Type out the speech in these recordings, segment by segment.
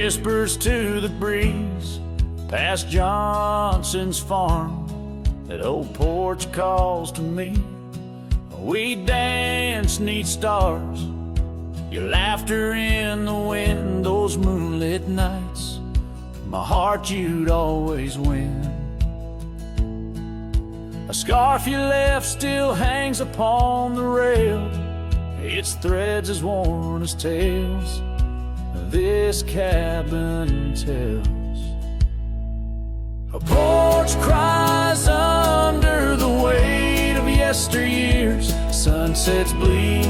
whispers to the breeze past Johnson's farm, that old porch calls to me. We dance 'neath stars, your laughter in the wind, those moonlit nights, my heart you'd always win. A scarf you left still hangs upon the rail, its threads as worn as tales this cabin tells. A porch cries under the weight of yesteryears. Sunsets bleed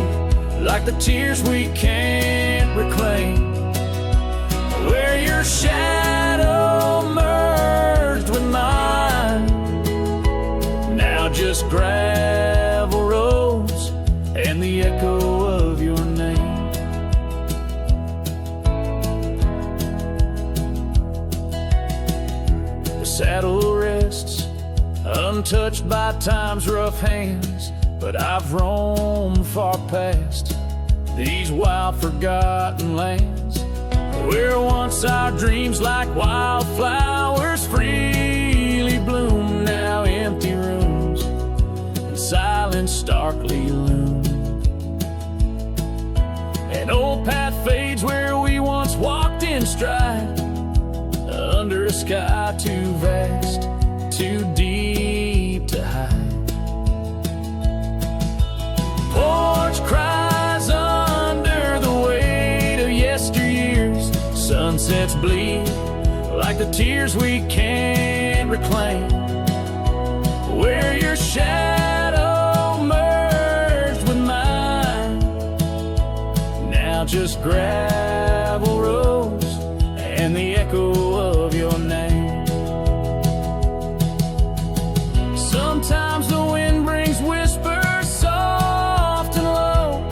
like the tears we can't reclaim, where your shadow merged with mine. Now just gravel roads and the echo of your name. The saddle rests untouched by time's rough hands, but I've roamed far past these wild forgotten lands, where once our dreams like wildflowers freely bloom. Now empty rooms and silence starkly loom. An old path fades where we once walked in stride, under a sky too vast, too deep to hide. Porch cries under the weight of yesteryears. Sunsets bleed like the tears we can't reclaim, where your shadow merged with mine. Now just gravel roads and the echo of your name. Sometimes the wind brings whispers soft and low,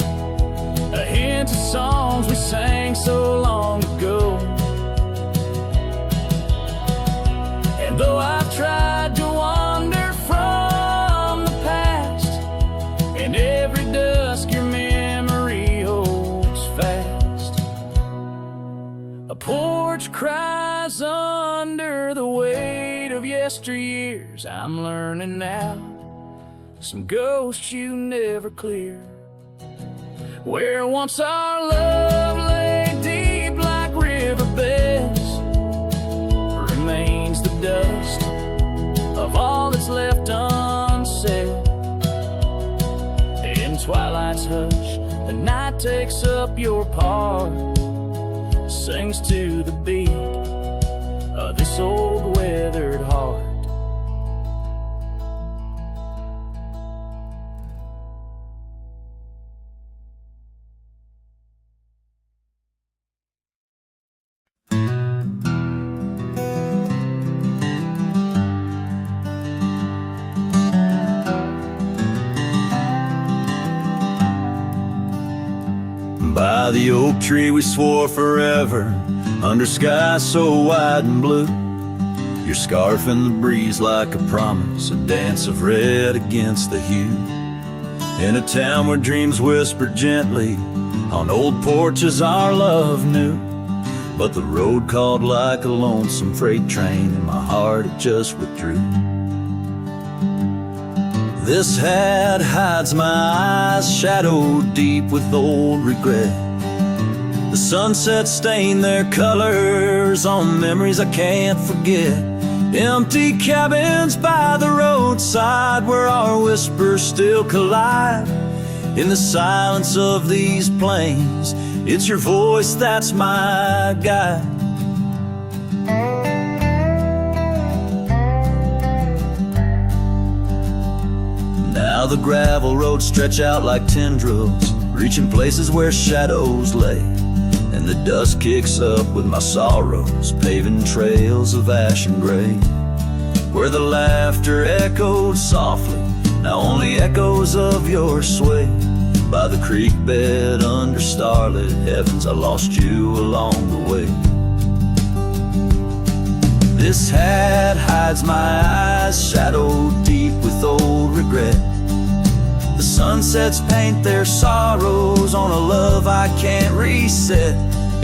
a hint of songs we sang so long ago. And though I've tried to wander from the past, in every dusk your memory holds fast. A porch cries under the weight of yesteryears. I'm learning now some ghosts you never cleared, where once our love lay deep like riverbeds, remains the dust of all that's left unsaid. In twilight's hush, the night takes up your part, sings to the beat of this old weathered heart. By the oak tree we swore forever, under skies so wide and blue. Your scarf in the breeze like a promise, a dance of red against the hue. In a town where dreams whispered gently, on old porches our love knew. But the road called like a lonesome freight train, and my heart it just withdrew. This hat hides my eyes, shadowed deep with old regret. The sunset stained their colors on memories I can't forget. Empty cabins by the roadside where our whispers still collide. In the silence of these plains, it's your voice that's my guide. Now the gravel roads stretch out like tendrils, reaching places where shadows lay. And the dust kicks up with my sorrows, paving trails of ash and gray. Where the laughter echoed softly, now only echoes of your sway. By the creek bed under starlit heavens, I lost you along the way. This hat hides my eyes, shadowed deep with old regret. The sunsets paint their sorrows on a love I can't reset.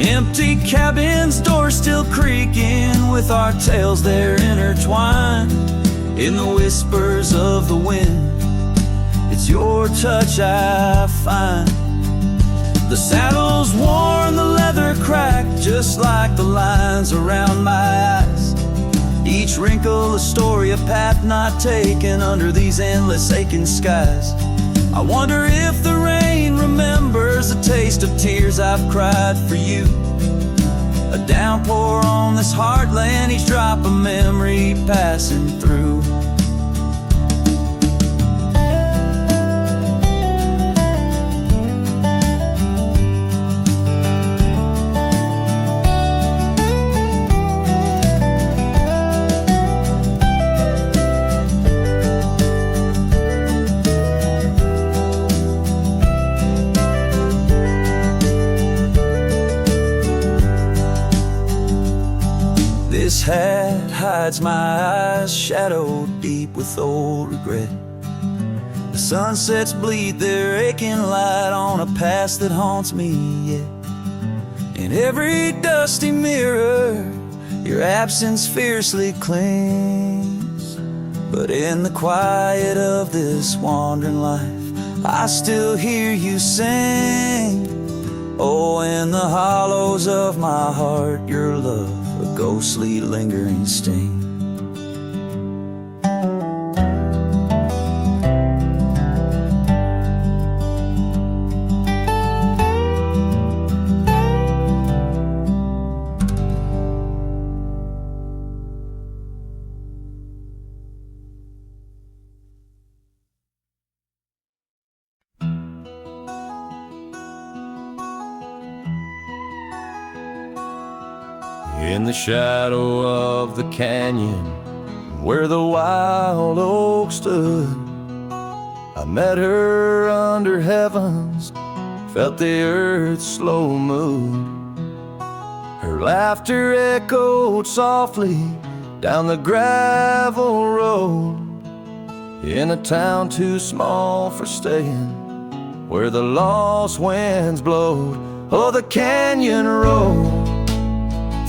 Empty cabins, doors still creaking, with our tales there intertwined. In the whispers of the wind, it's your touch I find. The saddle's worn, the leather cracked, just like the lines around my eyes. Each wrinkle a story, a path not taken under these endless aching skies. I wonder if the rain remembers the taste of tears I've cried for you. A downpour on this heartland, each drop a memory passing through. This hat hides my eyes, shadowed deep with old regret. The sunsets bleed their aching light on a past that haunts me yet. In every dusty mirror, your absence fiercely clings. But in the quiet of this wandering life, I still hear you sing. Oh, in the hollows of my heart, your love, a ghostly lingering sting. In the shadow of the canyon where the wild oak stood, I met her under heavens, felt the earth's slow mood. Her laughter echoed softly down the gravel road, in a town too small for staying, where the lost winds blowed. Oh, the canyon road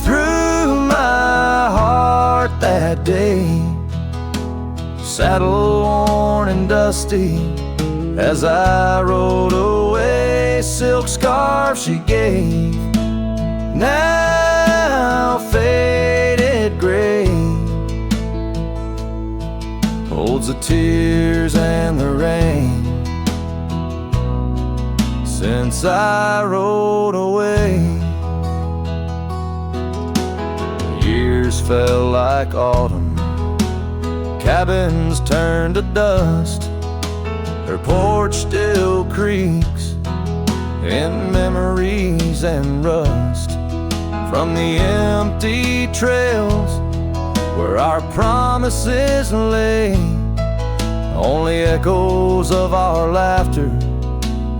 through my heart that day, saddle worn and dusty as I rode away. Silk scarf she gave, now faded gray, holds the tears and the rain since I rode away. Years fell like autumn, cabins turned to dust. Her porch still creaks in memories and rust from the empty trails where our promises lay. Only echoes of our laughter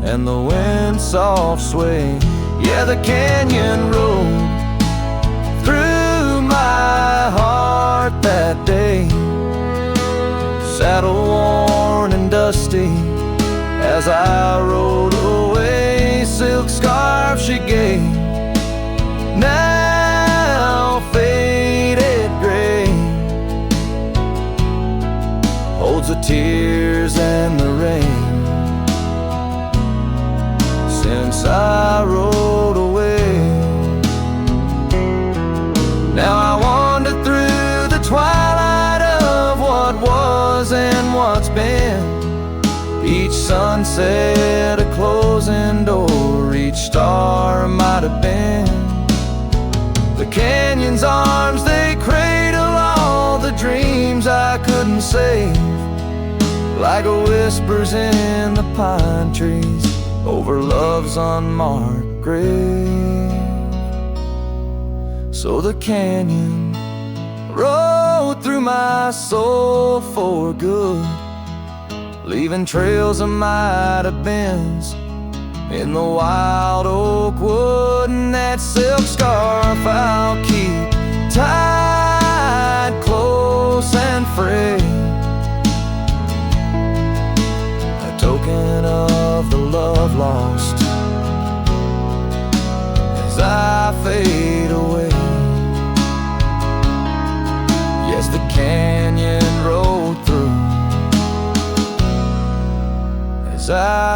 and the wind's soft sway. Yeah, the canyon road through my heart that day, saddle worn and dusty as I rode away. Silk scarf she gave, now faded gray, holds the tears and the rain since I rode away. Now I wander through the twilight of what was and what's been. Each sunset a closing door, each star might have been. The canyon's arms, they cradle all the dreams I couldn't save, like whispers in the pine trees over love's unmarked grave. So the canyon rode through my soul for good, leaving trails of might have beens in the wild oak wood. And that silk scarf I'll keep tied close and frayed, a token of the love lost as I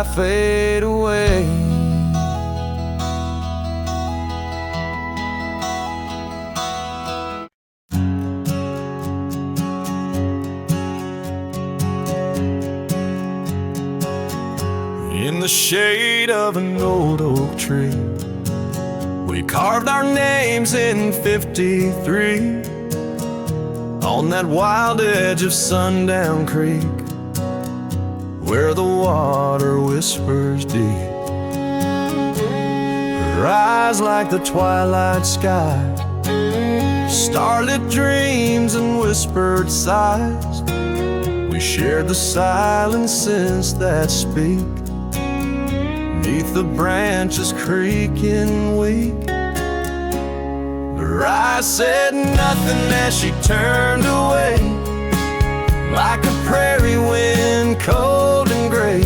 I fade away. In the shade of an old oak tree, we carved our names in 53 on that wild edge of Sundown Creek, where the water whispers deep. Her eyes like the twilight sky, starlit dreams and whispered sighs. We shared the silences that speak, neath the branches creaking weak. Her eyes said nothing as she turned away, like a prairie wind, cold and gray.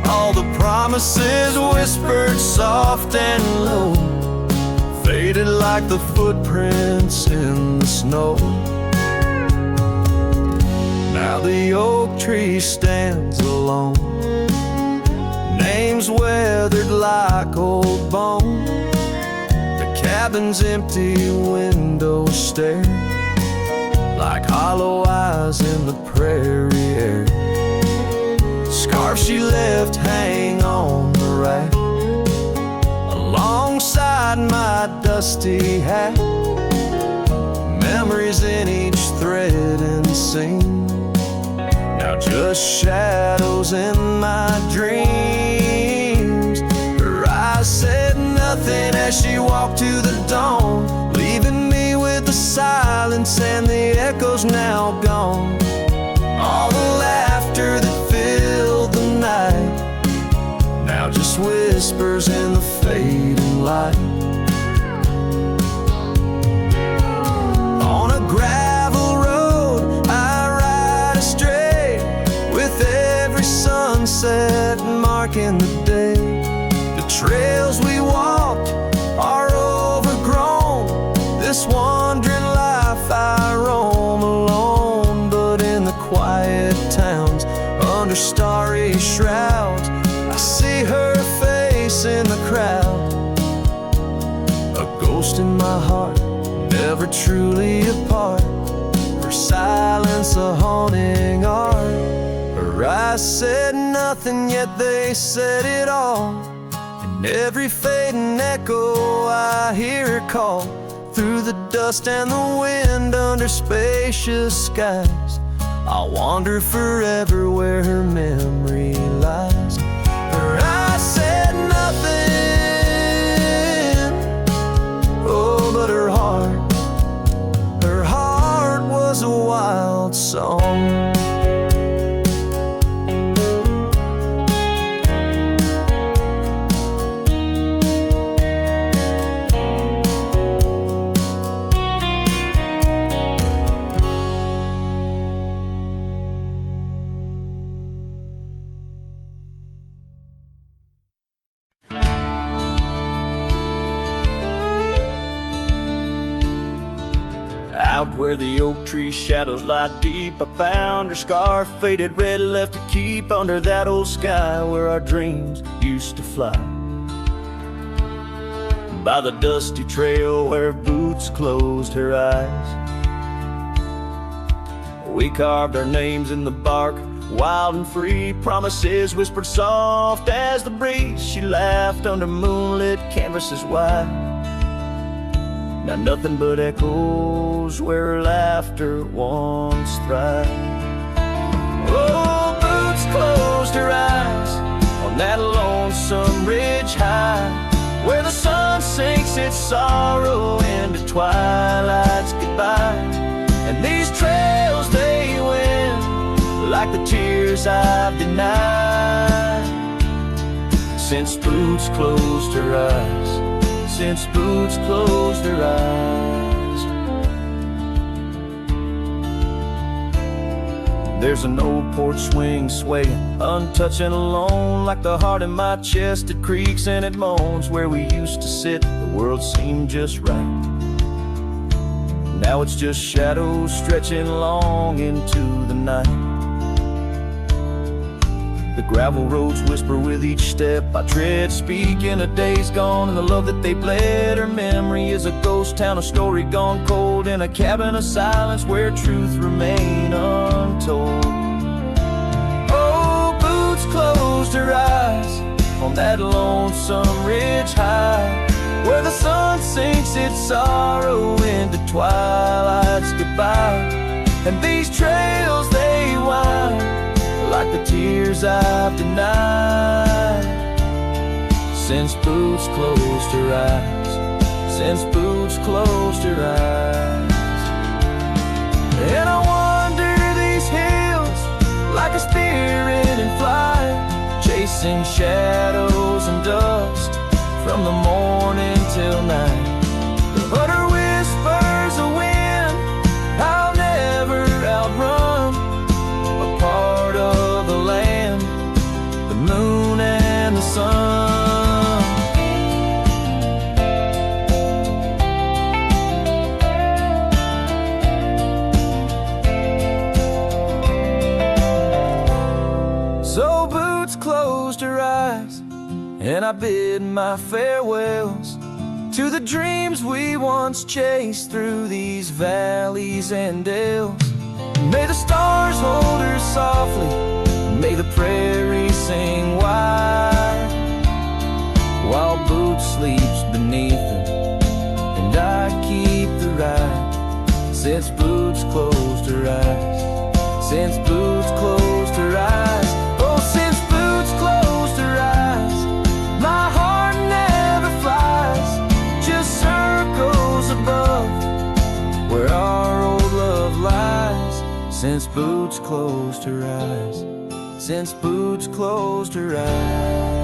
All the promises whispered soft and low, faded like the footprints in the snow. Now the oak tree stands alone, names weathered like old bone. The cabin's empty windows stare like hollow eyes in the prairie air. Scarf she left hang on the rack alongside my dusty hat. Memories in each thread and seam, now just shadows in my dreams. Her eyes said nothing as she walked to the dawn, leaving me with the silence and the echoes now gone. All the laughter that filled the night now just whispers in the fading light. On a gravel road I ride astray, with every sunset marking the day. The trails we walked are overgrown, this wandering life I roam alone. But in the quiet towns, under starry shrouds, I see her face in the crowd. A ghost in my heart, never truly apart, her silence a haunting art. Her eyes said nothing, yet they said it all. In every fading echo I hear her call, through the dust and the wind, under spacious skies. I'll wander forever where her memory lies. Her eyes said nothing, oh, but her heart was a wild song. Out where the oak tree shadows lie deep, I found her scarf, faded red, left to keep under that old sky where our dreams used to fly. By the dusty trail where boots closed her eyes, we carved our names in the bark, wild and free. Promises whispered soft as the breeze. She laughed under moonlit canvases wide, now nothing but echoes where her laughter once thrived. Oh, boots closed her eyes on that lonesome ridge high, where the sun sinks its sorrow into twilight's goodbye. And these trails they win like the tears I've denied, since boots closed her eyes, since boots closed her eyes. There's an old porch swing swaying, untouched and alone, like the heart in my chest. It creaks and it moans. Where we used to sit, the world seemed just right. Now it's just shadows stretching long into the night. The gravel roads whisper with each step I tread, speaking of days gone and the love that they bled. Her memory is a ghost town, a story gone cold, in a cabin of silence where truth remain untold. Oh, Boots closed her eyes on that lonesome ridge high, where the sun sinks its sorrow into twilight's goodbye. And these trails they wind like the tears I've denied, since Boots closed her eyes, since Boots closed her eyes. And I wander these hills like a spirit in flight, chasing shadows and dust from the morning till night. But her whispers a wind I'll never outrun, a part of the land, the moon and the sun. So Boots closed her eyes, and I bid my farewells to the dreams we once chased through these valleys and dales. May the stars hold her softly, may the prairie sing wide, while Boots sleeps beneath them, and I keep the ride. Since Boots closed her eyes, since Boots closed her eyes, oh, since Boots closed her eyes, my heart never flies, just circles above where our old love lies. Since Boots closed her eyes, since Boots closed her eyes.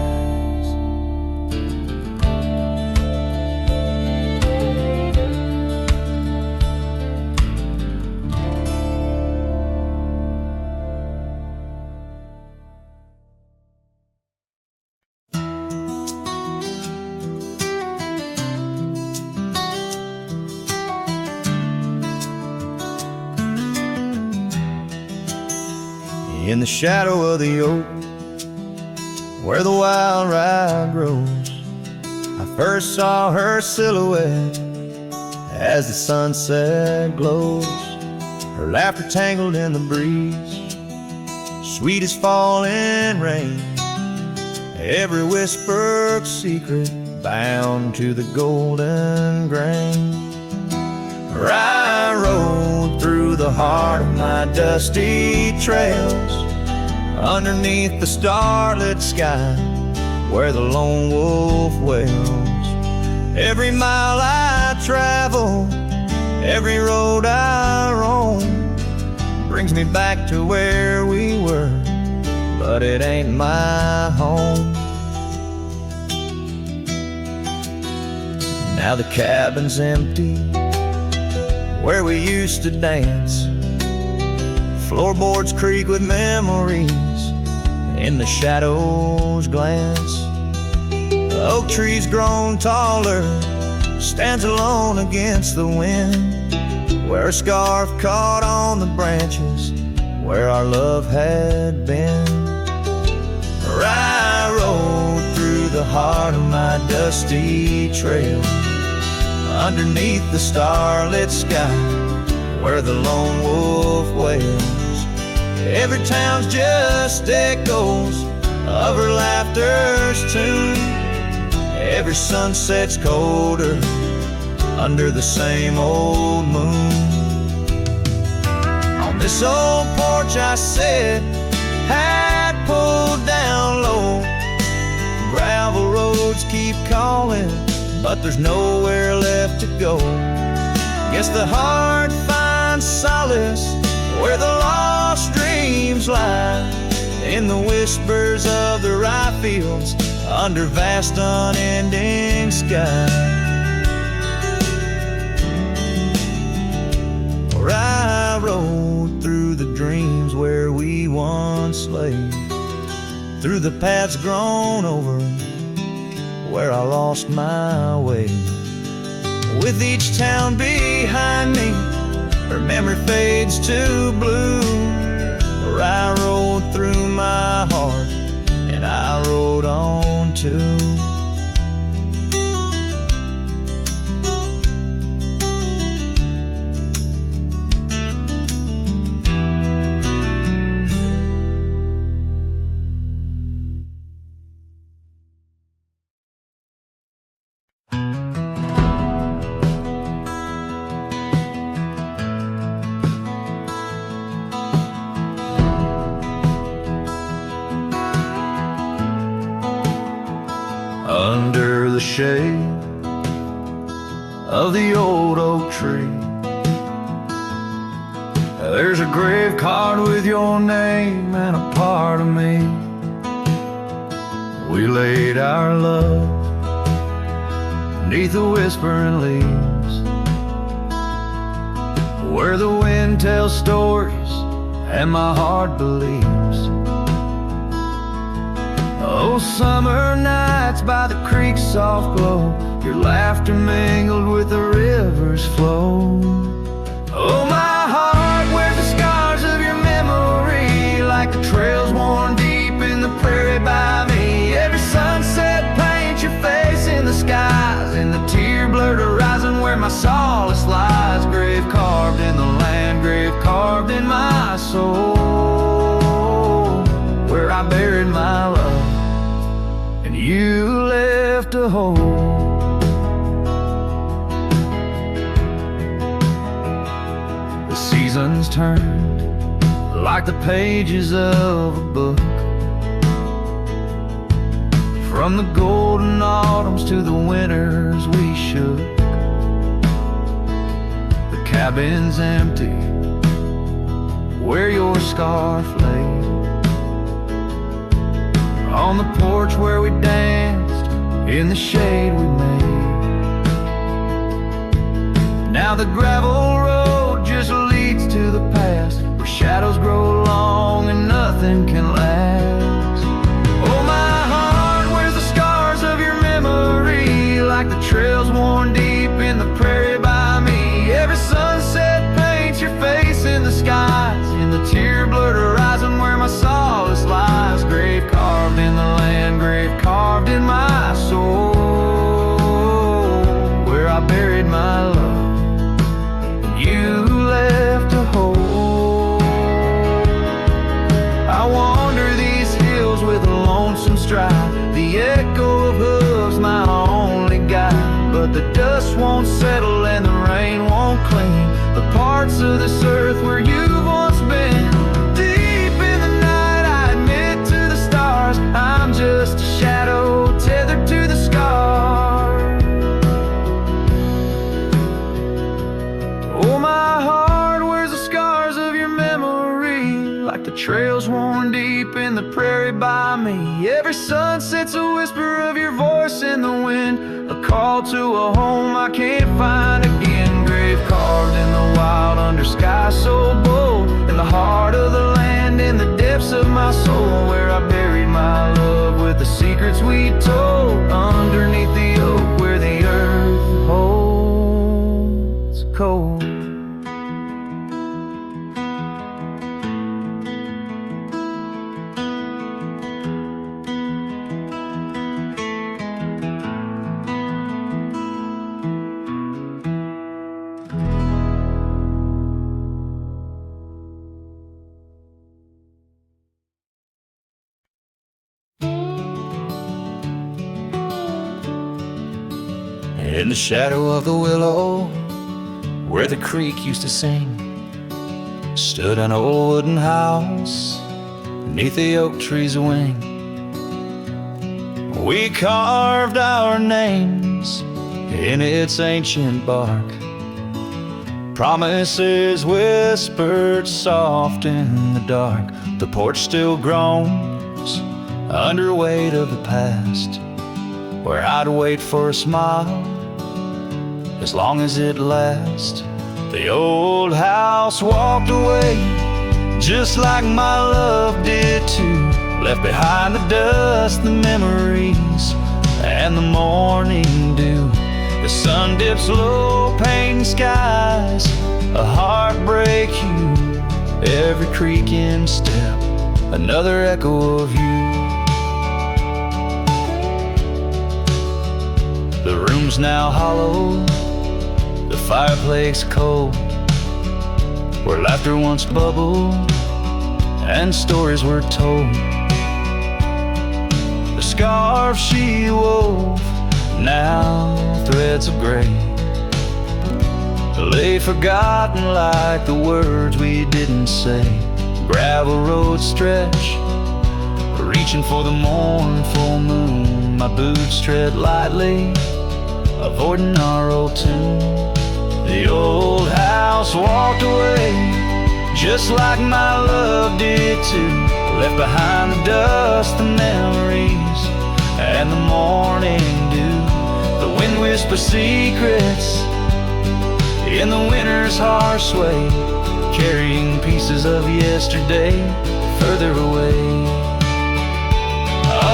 In the shadow of the oak, where the wild rye grows, I first saw her silhouette as the sunset glows. Her laughter tangled in the breeze, sweet as falling rain, every whispered secret bound to the golden grain. I rode through the heart of my dusty trails, underneath the starlit sky where the lone wolf wails. Every mile I travel, every road I roam, brings me back to where we were, but it ain't my home. Now the cabin's empty where we used to dance, floorboards creak with memories, in the shadows glance. The oak tree's grown taller, stands alone against the wind, where a scarf caught on the branches, where our love had been. I rode through the heart of my dusty trail, underneath the starlit sky where the lone wolf wails. Every town's just echoes of her laughter's tune, every sunset's colder under the same old moon. On this old porch I sat, hat pulled down low, gravel roads keep calling, but there's nowhere left to go. Guess the heart finds solace where the lost dreams lie, in the whispers of the rye fields under vast unending sky. Where I rode through the dreams where we once lay, through the paths grown over where I lost my way. With each town behind me, her memory fades to blue. Where I rode through my heart, under the shade of the old oak tree. There's a grave card with your name and a part of me. We laid our love beneath the whispering leaves, where the wind tells stories and my heart believes. Oh, summer nights by the creek's soft glow, your laughter mingled with the river's flow. Oh, my heart wears the scars of your memory, like the trails worn deep in the prairie by me. Every sunset paints your face in the skies, in the tear-blurred horizon where my solace lies. Grave carved in the land, grave carved in my soul, where I buried my love and you left a hole. The seasons turned like the pages of a book, from the golden autumns to the winters we shook. The cabin's empty where your scarf lay, on the porch where we danced in the shade we made. Now the gravel road just leads to the past, where shadows grow long and nothing can last. Oh, my heart wears the scars of your memory, like the trails worn deep in the prairie by me. Every sunset paints your face in the skies, in the tear-blurred horizon where my solace lies. Grave carved in the land, grave carved in my soul, where I buried my love and you left a hole. I wander these hills with a lonesome stride, the echo of hooves my only guide. But the dust won't settle and the rain won't clean the parts of this earth where you've once been. Deep in the night I admit to the stars, I'm just a shadow tethered to the scar. Oh, my heart wears the scars of your memory, like the trails worn deep in the prairie by me. Every sunset's a whisper of your voice in the wind, a call to a home I can't find again. Grave carved in the wild under sky so bold, in the heart of the land, in the depths of my soul, where I buried my love with the secrets we told, underneath the oak where the earth holds cold. In the shadow of the willow, where the creek used to sing, stood an old wooden house beneath the oak tree's wing. We carved our names in its ancient bark, promises whispered soft in the dark. The porch still groans under weight of the past, where I'd wait for a smile as long as it lasts. The old house walked away just like my love did too, left behind the dust, the memories, and the morning dew. The sun dips low, painting skies, a heartbreak hue, every creaking step, another echo of you. The room's now hollow, the fireplace cold, where laughter once bubbled and stories were told. The scarf she wove, now threads of gray, lay forgotten like the words we didn't say. Gravel roads stretch, reaching for the mournful moon my boots tread lightly, avoiding our old tune. The old house walked away, just like my love did too. Left behind the dust, the memories, and the morning dew. The wind whispers secrets in the winter's harsh sway, carrying pieces of yesterday further away.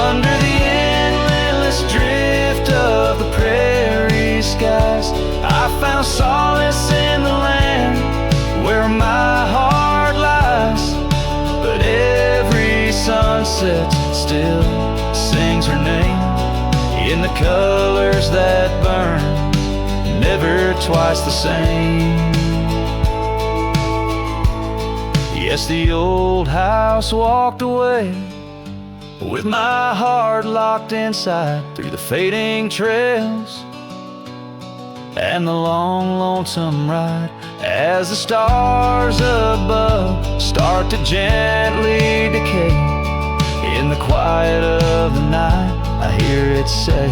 Under the endless drift of the prairie skies, I found solace in the land where my heart lies. But every sunset still sings her name in the colors that burn, never twice the same. Yes, the old house walked away, with my heart locked inside, through the fading trails and the long, lonesome ride. As the stars above start to gently decay, in the quiet of the night I hear it say,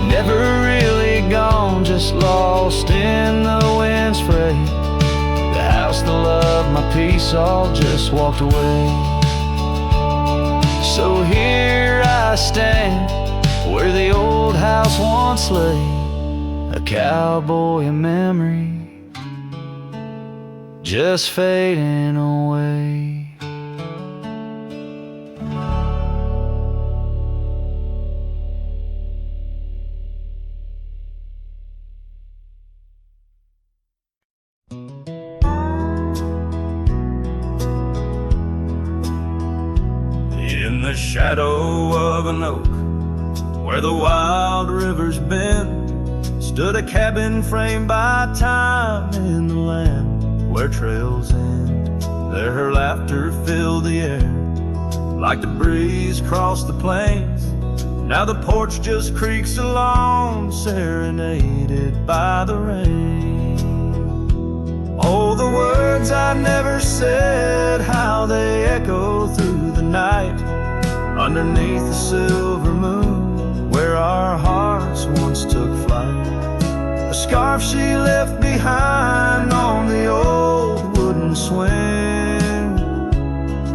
never really gone, just lost in the wind's fray. The house, the love, my peace all just walked away. So here I stand, where the old house once lay, a cowboy memory, just fading away. In the shadow of an oak, where the wild rivers bend, stood a cabin framed by time in the land where trails end. There her laughter filled the air, like the breeze crossed the plains. Now the porch just creaks along, serenaded by the rain. Oh, the words I never said, how they echo through the night, underneath the silver moon, where our hearts once took flight. The scarf she left behind on the old wooden swing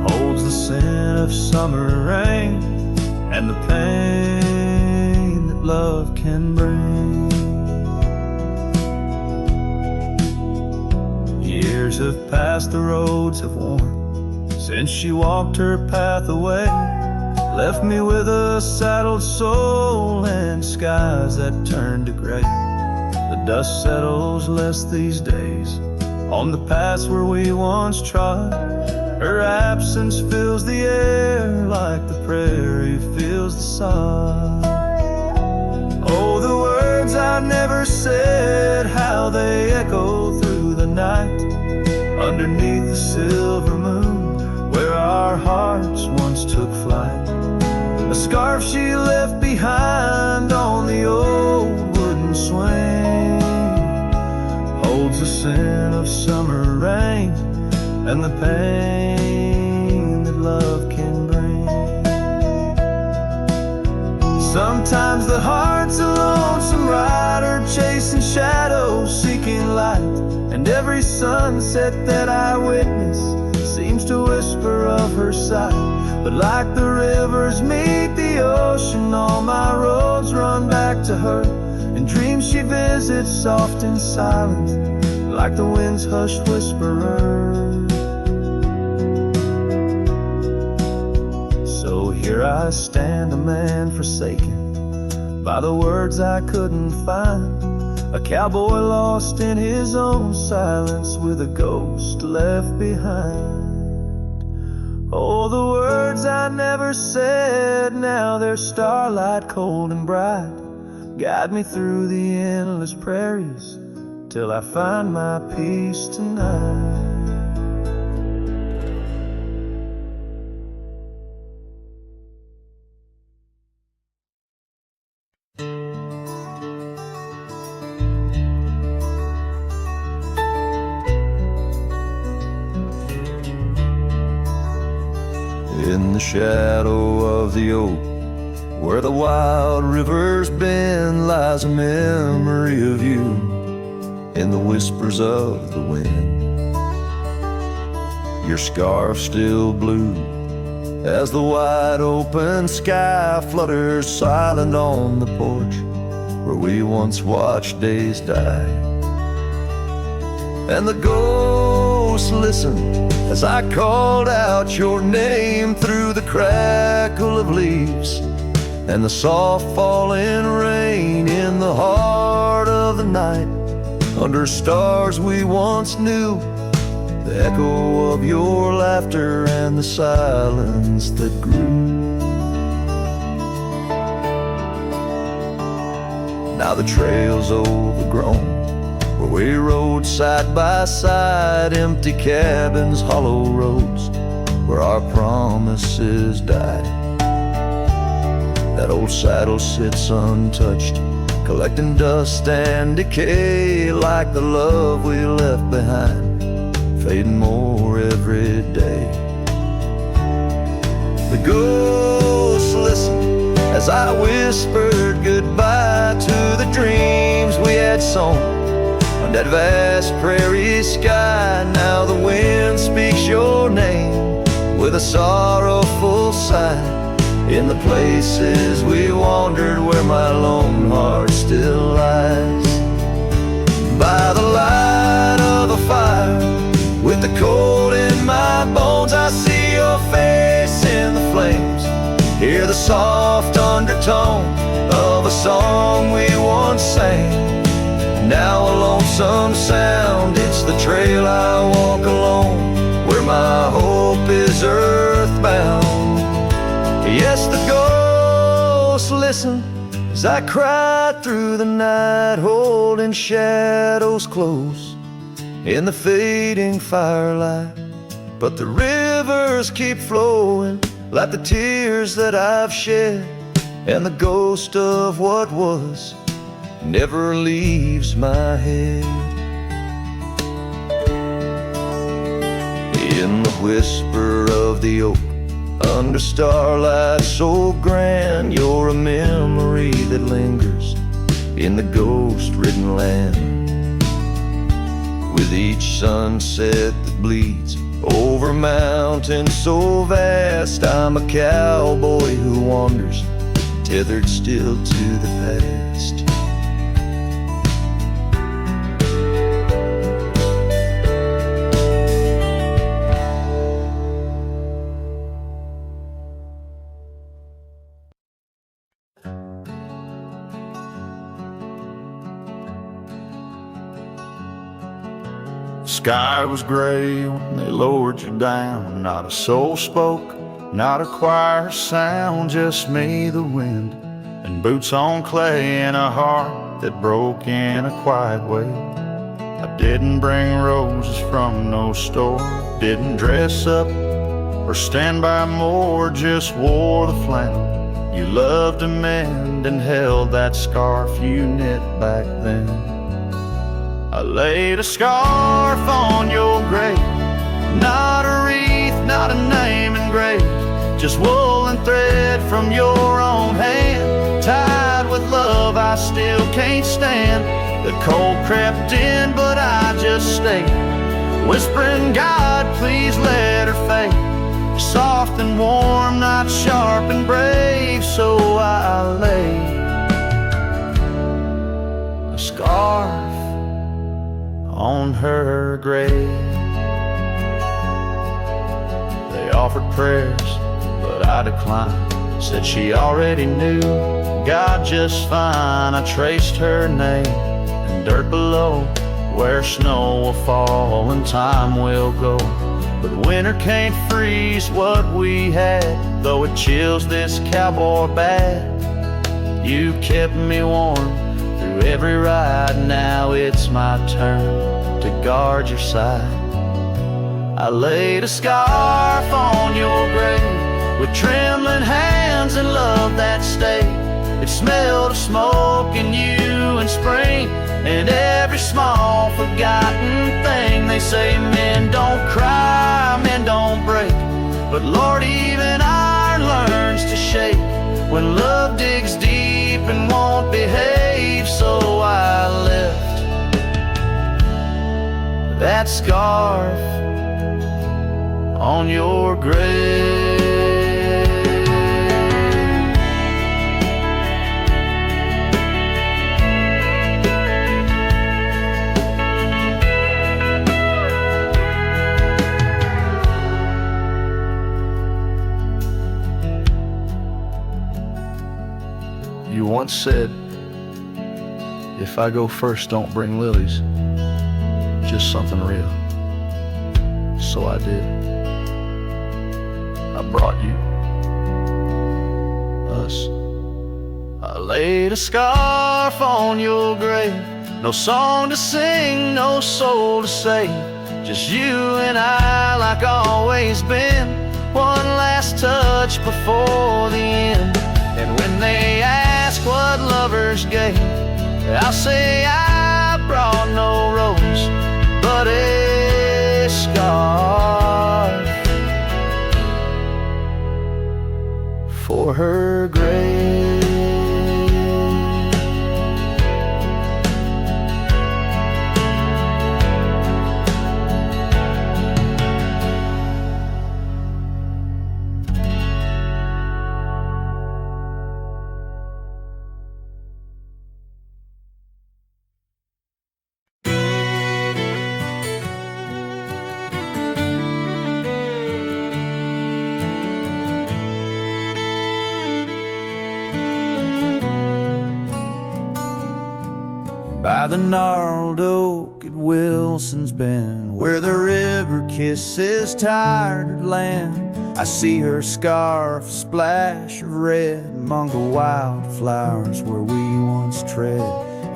holds the scent of summer rain and the pain that love can bring. Years have passed, the roads have worn since she walked her path away, left me with a saddled soul and skies that turned to gray. The dust settles less these days on the paths where we once trod. Her absence fills the air like the prairie fills the sod. Oh, the words I never said, how they echo through the night, underneath the silver moon, where our hearts once took flight. A scarf she left behind on the old wooden swing holds the scent of summer rain and the pain that love can bring. Sometimes the heart's a lonesome rider, chasing shadows, seeking light, and every sunset that I witness seems to whisper of her sight. But like the rivers meet the ocean, all my roads run back to her, and dreams she visits soft and silent, like the wind's hushed whisperer. So here I stand, a man forsaken by the words I couldn't find, a cowboy lost in his own silence, with a ghost left behind. Oh, the words I never said, now they're starlight cold and bright, guide me through the endless prairies till I find my peace tonight. In the shadow of the oak, where the wild rivers bend, lies a memory of you in the whispers of the wind. Your scarf still blue as the wide open sky flutters silent on the porch where we once watched days die. And the ghosts listened as I called out your name through the crackle of leaves and the soft falling rain in the heart of the night. Under stars we once knew, the echo of your laughter and the silence that grew. Now the trail's overgrown, where we rode side by side, empty cabins, hollow roads, where our promises died. That old saddle sits untouched, collecting dust and decay, like the love we left behind, fading more every day. The ghosts listened as I whispered goodbye to the dreams we had sown on that vast prairie sky. Now the wind speaks your name with a sorrowful sigh in the places we wandered, where my lone heart still lies. By the light of a fire, with the cold in my bones, I see your face in the flames, hear the soft undertone of a song we once sang. Now a lonesome sound, it's the trail I walk alone, where my hope is earthbound. Yes, the ghosts listen as I cry through the night, holding shadows close in the fading firelight. But the rivers keep flowing like the tears that I've shed, and the ghost of what was never leaves my head. In the whisper of the oak, under starlight so grand, you're a memory that lingers in the ghost-ridden land. With each sunset that bleeds over mountains so vast, I'm a cowboy who wanders, tethered still to the past. Sky was gray when they lowered you down. Not a soul spoke, not a choir sound, just me, the wind, and boots on clay, and a heart that broke in a quiet way. I didn't bring roses from no store, didn't dress up or stand by more, just wore the flannel you loved to mend and held that scarf you knit back then. I laid a scarf on your grave, not a wreath, not a name engraved, just wool and thread from your own hand, tied with love I still can't stand. The cold crept in, but I just stayed, whispering, God, please let her fade, soft and warm, not sharp and brave. So I laid a scarf on her grave. They offered prayers, but I declined, said she already knew God just fine. I traced her name in dirt below, where snow will fall and time will go, but winter can't freeze what we had, though it chills this cowboy bad. You kept me warm through every ride, now it's my turn to guard your side. I laid a scarf on your grave with trembling hands and love that stayed. It smelled of smoke and you and spring and every small forgotten thing. They say men don't cry, men don't break, but Lord, even shake when love digs deep and won't behave. So I left that scarf on your grave. You once said, if I go first, don't bring lilies, just something real. So I did. I brought you us. I laid a scarf on your grave. No song to sing, no soul to save. Just you and I, like always been. One last touch before the end. And when they ask what lovers gave, I'll say I brought no rose, but a scarf for her grave. By the gnarled oak at Wilson's Bend, where the river kisses tired land, I see her scarf splash of red among the wildflowers where we once tread.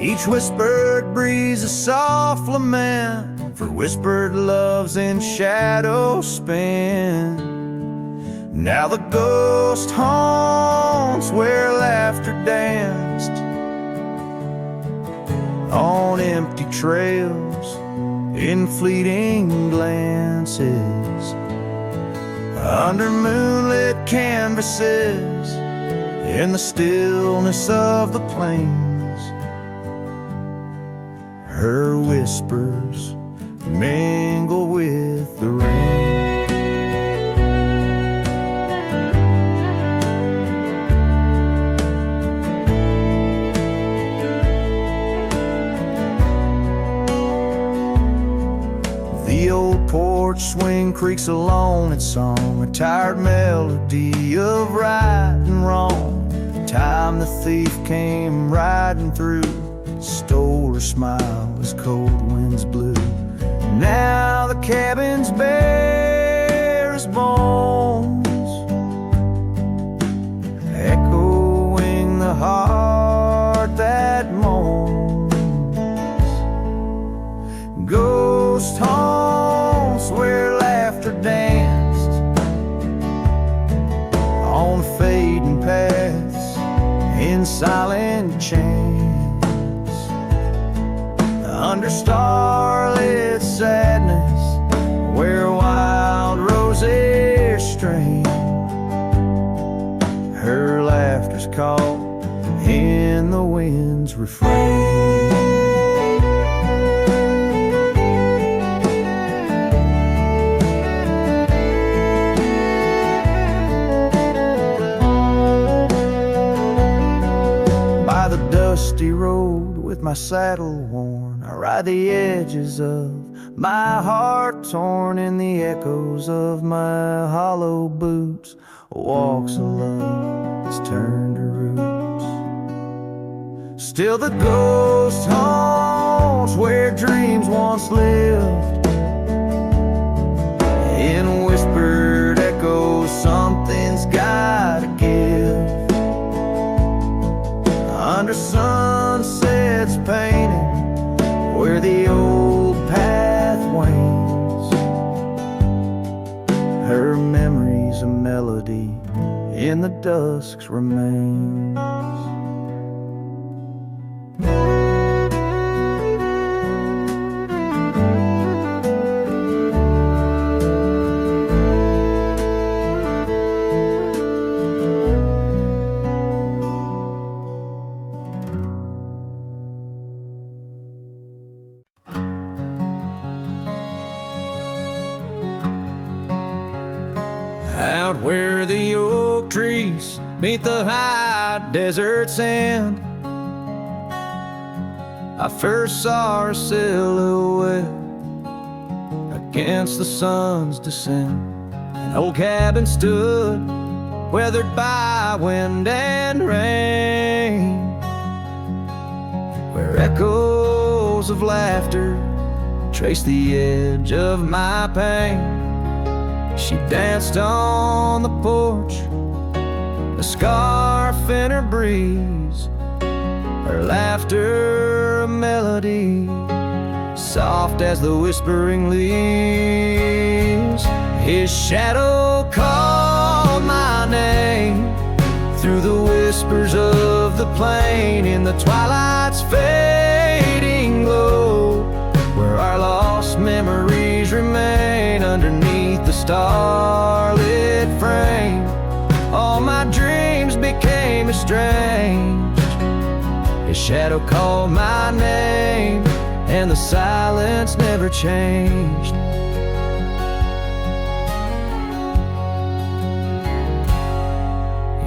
Each whispered breeze a soft lament for whispered loves in shadow spent. Now the ghost haunts where laughter danced on empty trails, in fleeting glances, under moonlit canvases, in the stillness of the plains. Her whispers mingle with the rain. The old porch swing creaks alone its song, a tired melody of right and wrong. Time the thief came riding through, stole her smile as cold winds blew. Now the cabin's bare as bones, echoing the heart that moans. Ghost haunts where laughter danced on the fading paths in silent chance, under starlit sadness where wild roses strain. Her laughter's caught in the wind's refrain. Dusty road with my saddle worn, I ride the edges of my heart torn in the echoes of my hollow boots. Walks of love that's turned to roots. Still the ghost haunts where dreams once lived, in whispered echoes something's gotta give. Under sunsets painted where the old path wanes, her memory's a melody in the dusk's remains. Out where the oak trees meet the high desert sand, I first saw her silhouette against the sun's descent. An old cabin stood, weathered by wind and rain, where echoes of laughter traced the edge of my pain. She danced on the porch, a scarf in her breeze, her laughter a melody, soft as the whispering leaves. His shadow called my name through the whispers of the plain, in the twilight's fading glow, where our lost memories remain underneath the starlit frame. All my dreams became estranged. His shadow called my name, and the silence never changed.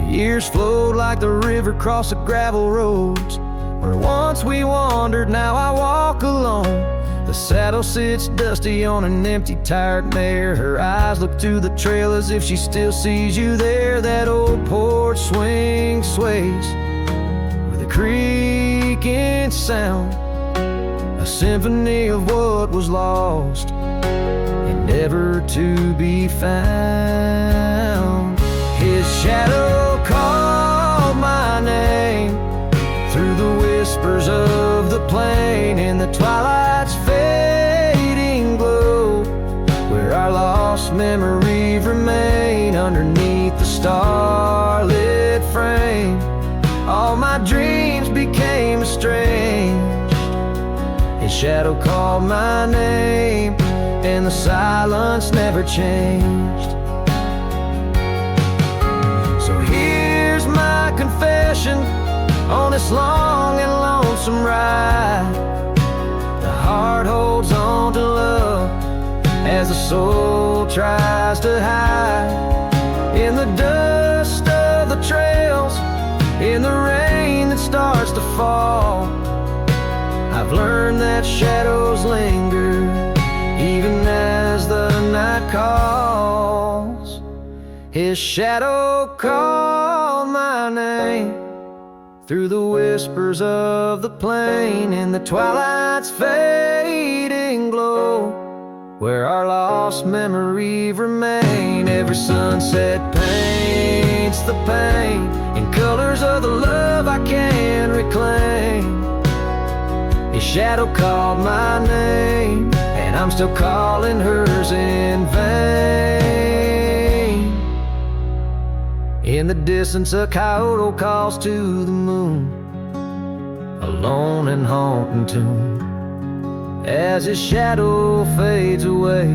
Years flowed like the river across the gravel roads, where once we wandered, now I walk alone. The saddle sits dusty on an empty, tired mare. Her eyes look to the trail as if she still sees you there. That old porch swing sways with a creaking sound, a symphony of what was lost and never to be found. His shadow called my name through the whispers of the plain, in the twilight's fading glow, where our lost memories remain underneath the starlit frame. All my dreams became estranged. His shadow called my name, and the silence never changed. So here's my confession on this long and lonesome ride. The heart holds on to love as the soul tries to hide in the dust of the trails, in the rain that starts to fall. I've learned that shadows linger even as the night calls. His shadow called my name through the whispers of the plain, in the twilight's fading glow, where our lost memories remain. Every sunset paints the pain in colors of the love I can't reclaim. His shadow called my name, and I'm still calling hers in vain. In the distance a coyote calls to the moon, a lone and haunting tune, as his shadow fades away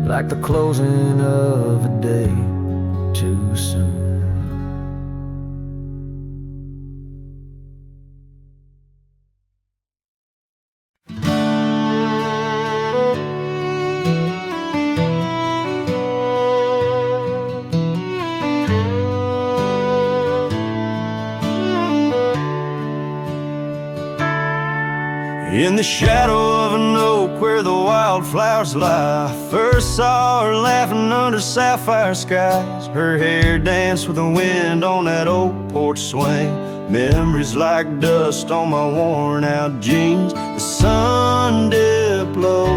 like the closing of a day too soon. In the shadow of an oak where the wildflowers lie, I first saw her laughing under sapphire skies. Her hair danced with the wind on that old porch swing. Memories like dust on my worn out jeans. The sun dipped low,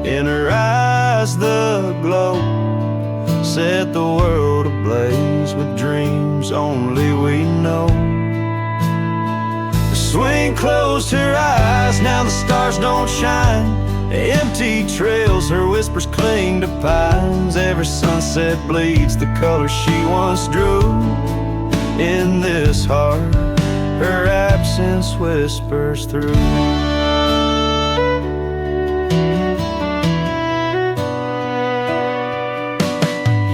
in her eyes the glow set the world ablaze with dreams only we know. Swing closed her eyes, now the stars don't shine. Empty trails, her whispers cling to pines. Every sunset bleeds the color she once drew. In this heart, her absence whispers through.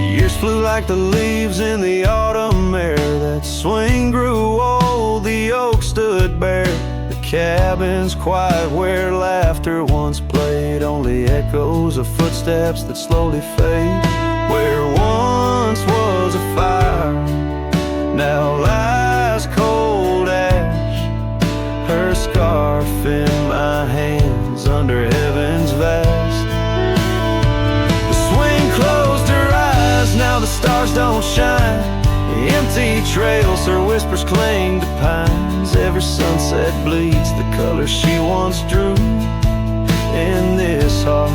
Years flew like the leaves in the autumn air. That swing grew old, the oak stood bare. The cabin's quiet where laughter once played, only echoes of footsteps that slowly fade. Where empty trails, her whispers cling to pines. Every sunset bleeds the color she once drew. In this heart,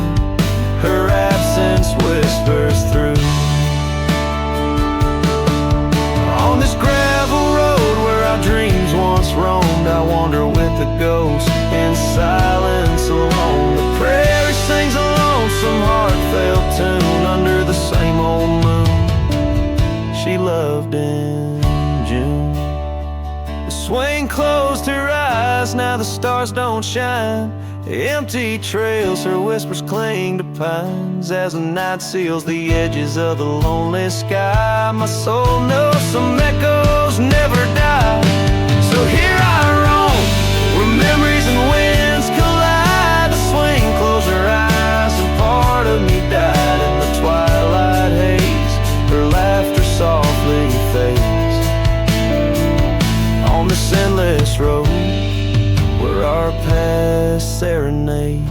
her absence whispers through. On this gravel road where our dreams once roamed, I wander with the ghost in silence alone. The prairie sings a lonesome heartfelt tune under the same old moon she loved in June. The swain closed her eyes, now the stars don't shine. Empty trails, her whispers cling to pines. As the night seals the edges of the lonely sky, my soul knows some echoes never die. So here I roam, where memories and winds collide. The swain closed her eyes and part of me died in the twilight haze. Her laughter softly fades on this endless road where our past serenades.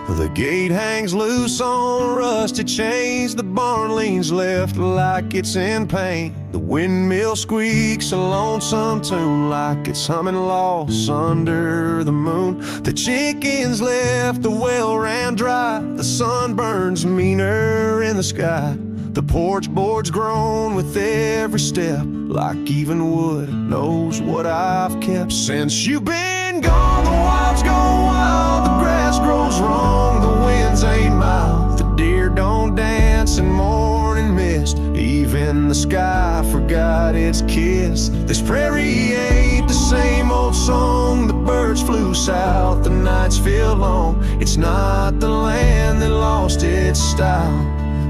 The gate hangs loose on rusty chains. The barn leans left like it's in pain. The windmill squeaks a lonesome tune like it's humming lost under the moon. The chickens left, the well ran dry. The sun burns meaner in the sky. The porch boards groan with every step, like even wood knows what I've kept. Since you've been gone, the wild's gone wild. The grass grows wrong, the winds ain't mild. The deer don't dance in morning mist. Even the sky forgot its kiss. This prairie ain't the same old song. The birds flew south, the nights feel long. It's not the land that lost its style,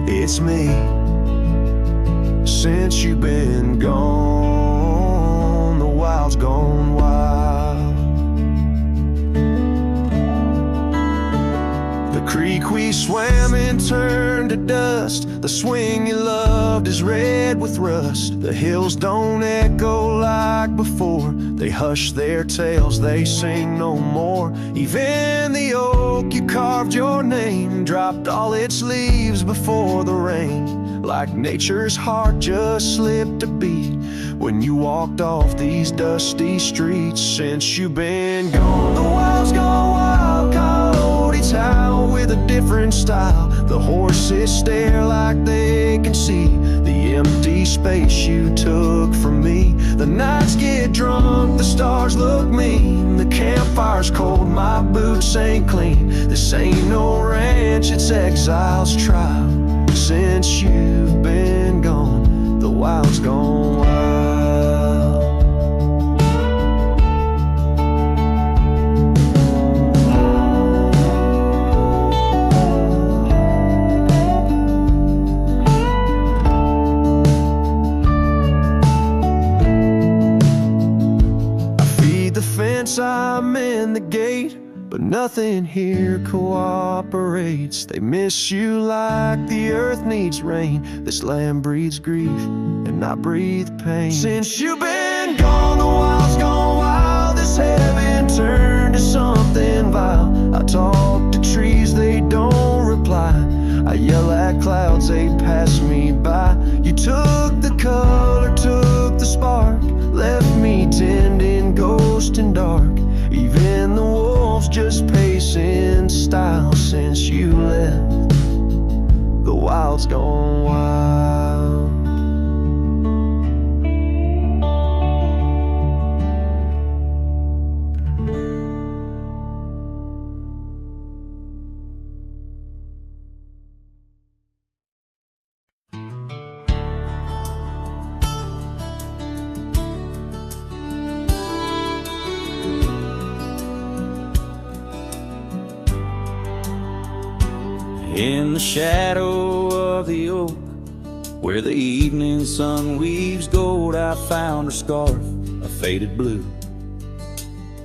it's me. Since you've been gone, the wild's gone wild. The creek we swam in turned to dust. The swing you loved is red with rust. The hills don't echo like before. They hush their tales, they sing no more. Even the oak you carved your name dropped all its leaves before the rain. Like nature's heart just slipped a beat when you walked off these dusty streets. Since you've been gone, the wild's gone wild. Coyotes howl with a different style. The horses stare like they can see the empty space you took from me. The nights get drunk, the stars look mean. The campfire's cold, my boots ain't clean. This ain't no ranch, it's exile's trial. Since you've been gone, the wild's gone wild. I feed the fence, I'm in the gate, but nothing here cooperates. They miss you like the earth needs rain. This land breathes grief and I breathe pain. Since you've been gone, the wild's gone wild. This heaven turned to something vile. I talk to trees, they don't reply. I yell at clouds, they pass me by. You took the color, took the spark, left me tending ghost and dark. Even the wolves just pace in style. Since you left, the wild's gone wild. In the shadow of the oak, Where the evening sun weaves gold, I found her scarf, a faded blue.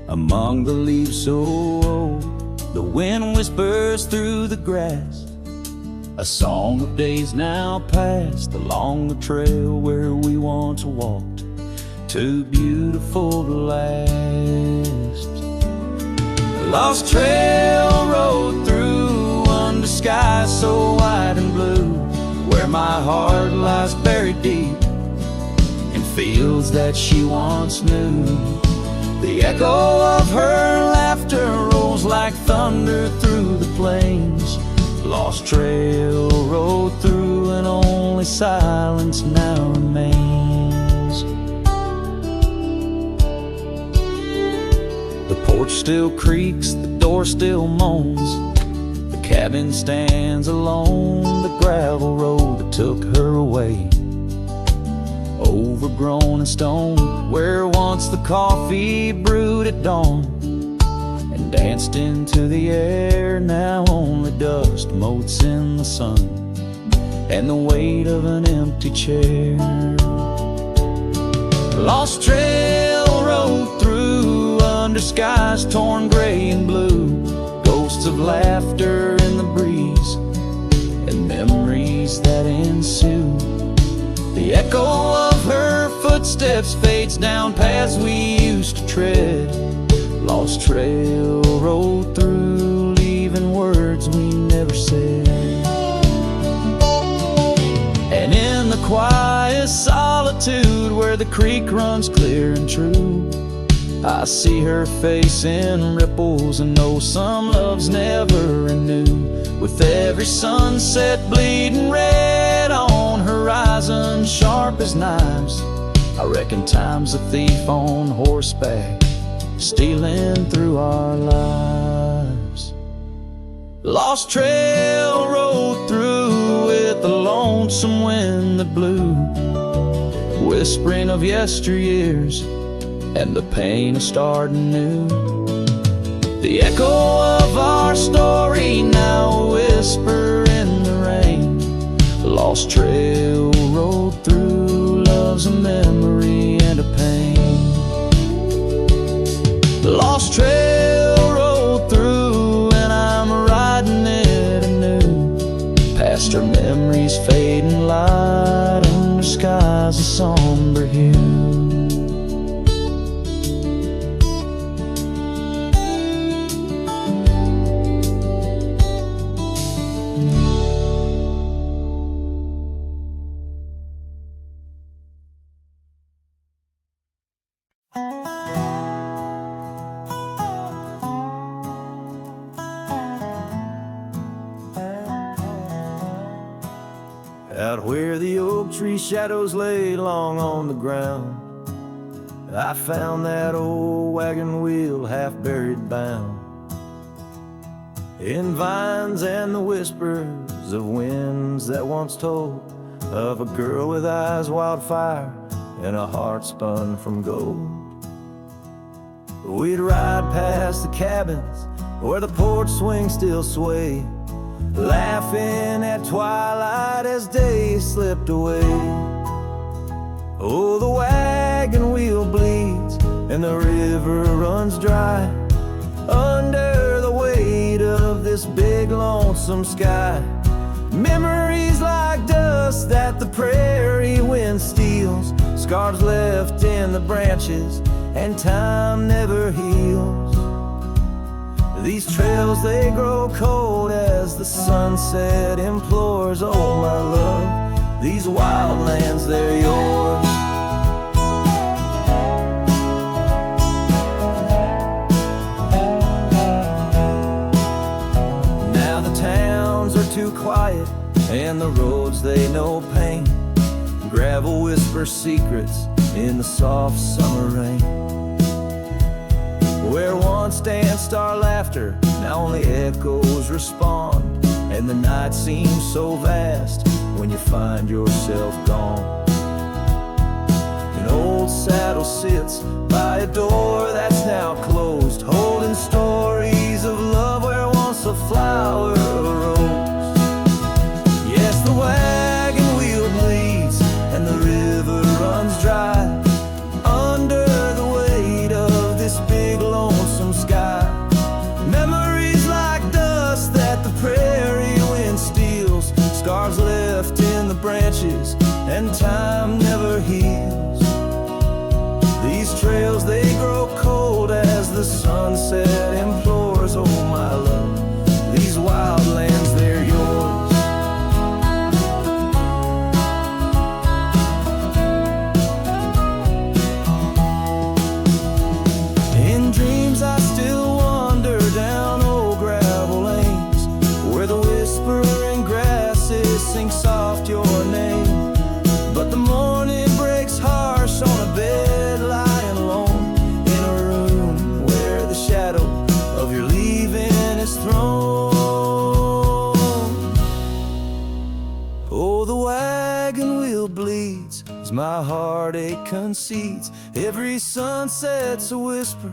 Among the leaves so old, the wind whispers through the grass, a song of days now past, along the trail where we once walked, too beautiful to last. Lost trail rode through under skies so wide and blue, where my heart lies buried deep in fields that she once knew. The echo of her laughter rolls like thunder through the plains. Lost trail rode through and only silence now remains. The porch still creaks, the door still moans, the cabin stands alone, the gravel road that took her away, overgrown and stone, where once the coffee brewed at dawn and danced into the air, now only dust motes in the sun and the weight of an empty chair. Lost trail rode through under skies torn gray and blue, ghosts of laughter in the breeze and memories that ensue. The echo of her footsteps fades down paths we used to tread. Lost trail rode through, leaving words we never said. And in the quiet solitude where the creek runs clear and true, I see her face in ripples and know some loves never renew. With every sunset bleeding red on horizon sharp as knives, I reckon time's a thief on horseback, stealing through our lives. Lost trail rode through with the lonesome wind that blew, whispering of yesteryears and the pain of starting new. The echo of our story now a whisper in the rain. Lost trail rode through, love's a memory and a pain. Lost trail rode through and I'm riding it anew, past her memories fading light under skies of somber hue. Out where the oak tree shadows lay long on the ground, I found that old wagon wheel half buried bound in vines and the whispers of winds that once told of a girl with eyes wildfire and a heart spun from gold. We'd ride past the cabins where the porch swings still sway, laughing at twilight as day slipped away. Oh, the wagon wheel bleeds and the river runs dry under the weight of this big lonesome sky. Memories like dust that the prairie wind steals, scars left in the branches and time never heals. These trails, they grow cold as the sunset implores. Oh, my love, these wild lands, they're yours. Now the towns are too quiet and the roads, they know pain. Gravel whispers secrets in the soft summer rain. Where once danced our laughter, now only echoes respond, and the night seems so vast when you find yourself gone. An old saddle sits by a door that's now closed, holding stories of love where once a flower arose. Yes, the wagon wheel bleeds heels. These trails, they grow cold as the sunset implores. Oh my love, these wild lands, they're yours. In dreams I still wander down old gravel lanes, where the whispering grasses sing soft your name. But the morning breaks harsh on a bed lying alone, in a room where the shadow of your leaving is thrown. Oh, the wagon wheel bleeds as my heartache concedes. Every sunset's a whisper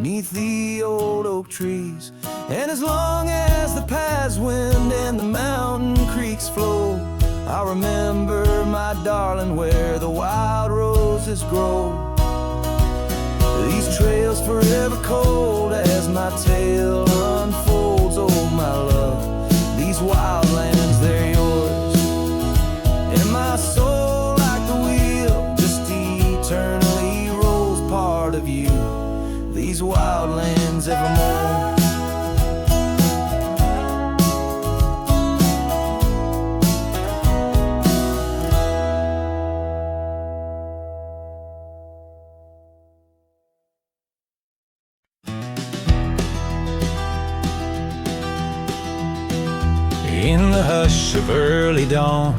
'neath the old oak trees. And as long as the paths wind and the mountain creeks flow, I remember, my darling, where the wild roses grow. These trails forever cold as my tale unfolds. Oh my love, these wild lands, they're yours. And my soul, like the wheel, just eternally rolls, part of you, these wild lands evermore. In the hush of early dawn,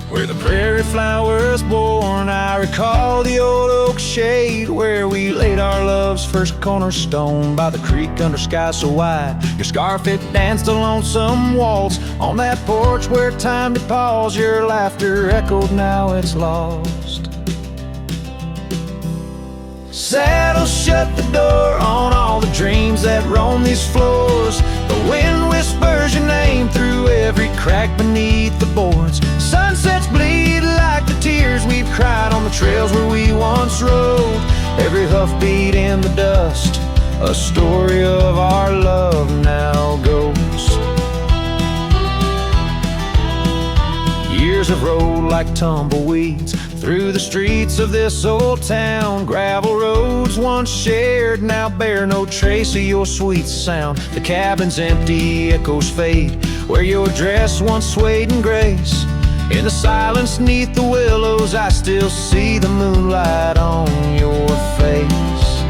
where the prairie flowers born, I recall the old oak shade where we laid our love's first cornerstone. By the creek under sky so wide, your scarf it danced a lonesome waltz. On that porch where time did pause, your laughter echoed, now it's lost. Saddle shut the door on all the dreams that roam these floors. The wind whispers your name through every crack beneath the boards. Sunsets bleed like the tears we've cried on the trails where we once rode. Every hoofbeat in the dust, a story of our love now goes. Years have rolled like tumbleweeds through the streets of this old town. Gravel roads once shared now bear no trace of your sweet sound. The cabin's empty, echoes fade where your dress once swayed in grace. In the silence neath the willows, I still see the moonlight on your face.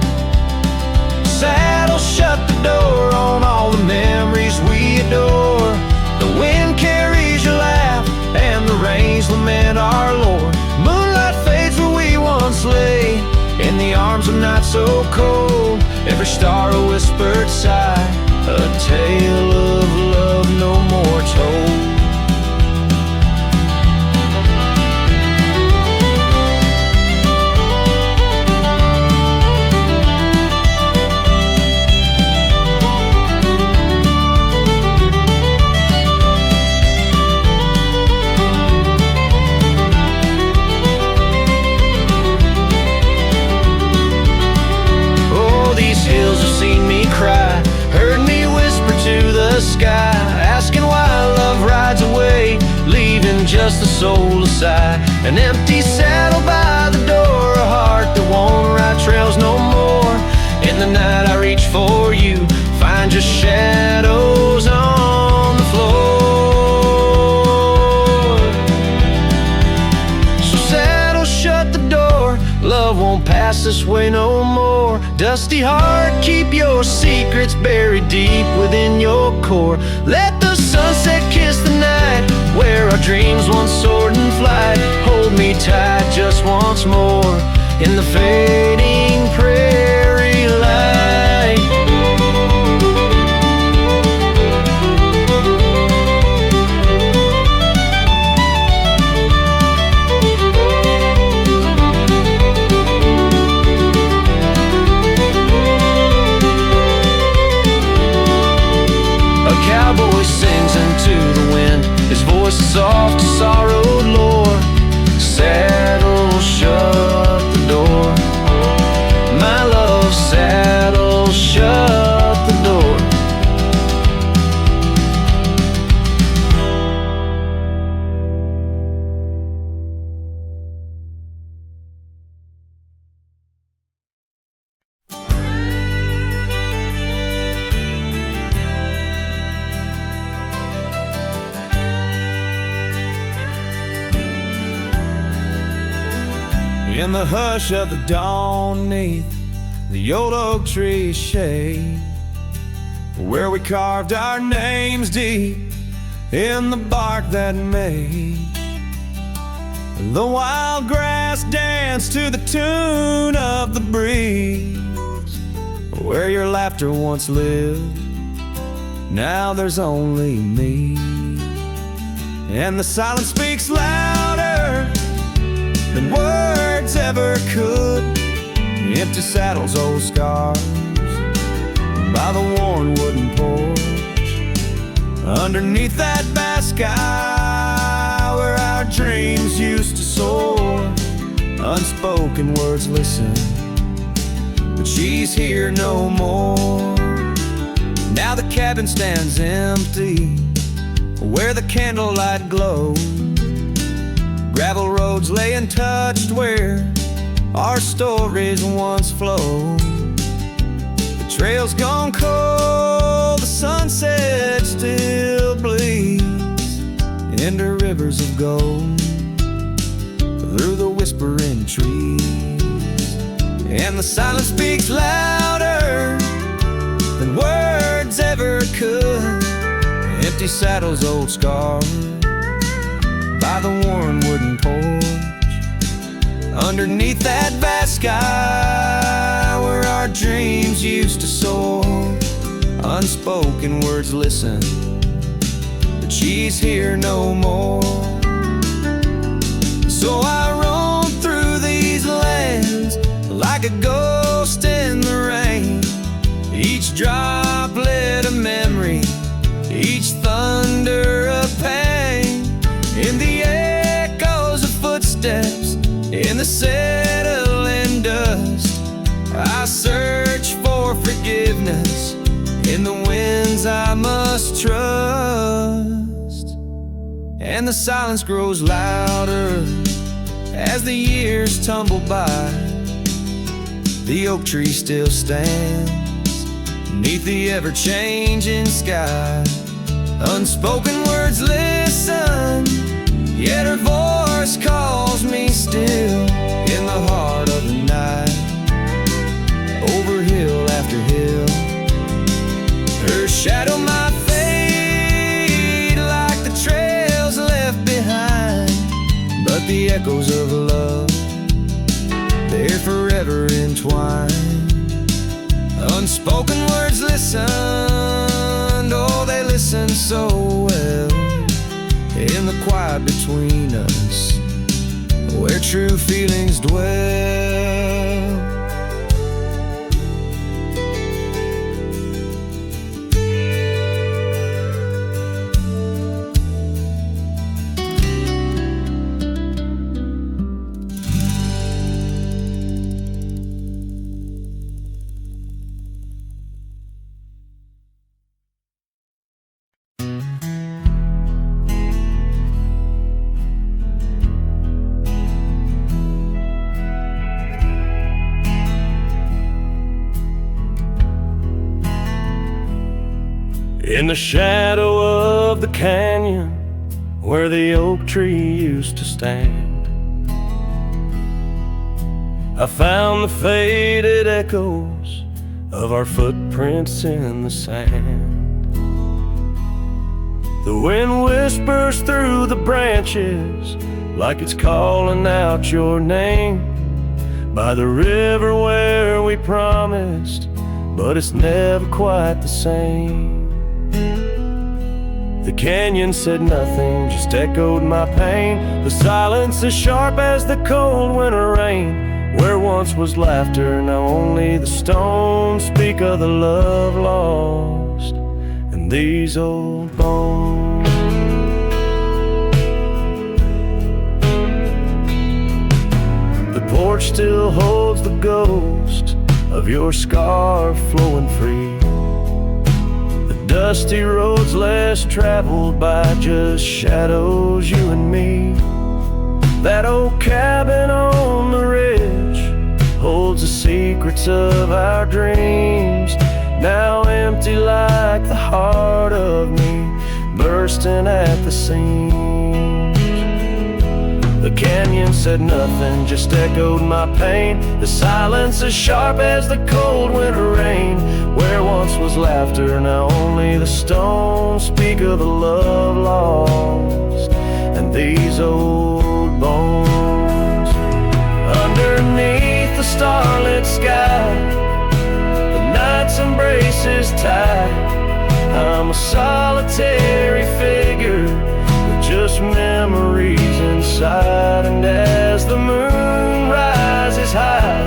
Saddle shut the door on all the memories we adore. The wind carries your laugh and the rains lament our Lord. Moonlight fades where we once lay, in the arms of night so cold. Every star a whispered sigh, a tale of love no more told. Cry, heard me whisper to the sky, asking why love rides away, leaving just the soul aside. An empty saddle by the door, a heart that won't ride trails no more. In the night I reach for you, find just shadows on the floor. So saddle shut the door, love won't pass this way no more. Dusty heart, keep your secrets buried deep within your core. Let the sunset kiss the night, where our dreams once soared in flight. Hold me tight just once more, in the fading prairie light. Cowboy sings into the wind, his voice is soft to sorrowed lore. Saddle shut the door. In the hush of the dawn, neath the old oak tree shade, where we carved our names deep in the bark that made the wild grass dance to the tune of the breeze. Where your laughter once lived, now there's only me. And the silence speaks louder than words ever could. Empty saddles, old scars by the worn wooden porch, underneath that vast sky where our dreams used to soar. Unspoken words listen, but she's here no more. Now the cabin stands empty where the candlelight glows. Gravel roads lay untouched where our stories once flowed. The trail's gone cold, the sunset still bleeds into rivers of gold through the whispering trees. And the silence speaks louder than words ever could. Empty saddles, old scars by the worn wooden porch, underneath that vast sky where our dreams used to soar. Unspoken words listen, but she's here no more. So I roam through these lands like a ghost in the rain, each droplet a memory, each thunder a pain. In the echoes of footsteps, in the settling dust, I search for forgiveness in the winds I must trust. And the silence grows louder as the years tumble by. The oak tree still stands beneath the ever-changing sky. Unspoken words listen, yet her voice calls me still in the heart of the night, over hill after hill. Her shadow might fade like the trails left behind, but the echoes of love, they're forever entwined. Unspoken words listen, oh, they listen so well in the quiet between us, where true feelings dwell. In the shadow of the canyon where the oak tree used to stand, I found the faded echoes of our footprints in the sand. The wind whispers through the branches like it's calling out your name, by the river where we promised, but it's never quite the same. The canyon said nothing, just echoed my pain. The silence as sharp as the cold winter rain. Where once was laughter, now only the stones speak of the love lost in these old bones. The porch still holds the ghost of your scarf flowing free. Dusty roads less traveled by just shadows, you and me. That old cabin on the ridge holds the secrets of our dreams, now empty like the heart of me, bursting at the seams. The canyon said nothing, just echoed my pain. The silence as sharp as the cold winter rain. Where once was laughter, now only the stones speak of the love lost and these old bones. Underneath the starlit sky, the night's embrace is tight. I'm a solitary figure with just memories inside. And as the moon rises high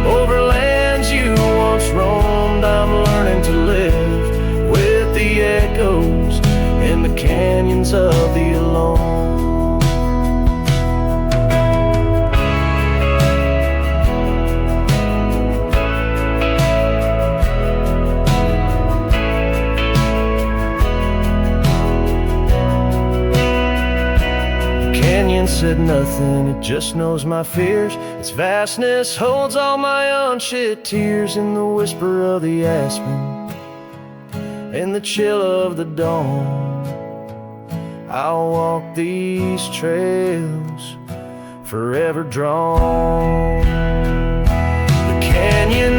over lands you once roamed, I'm learning to live with the echoes in the canyons of the alone. Said nothing, it just knows my fears. Its vastness holds all my unshed tears. In the whisper of the aspen, in the chill of the dawn, I'll walk these trails forever drawn. The canyon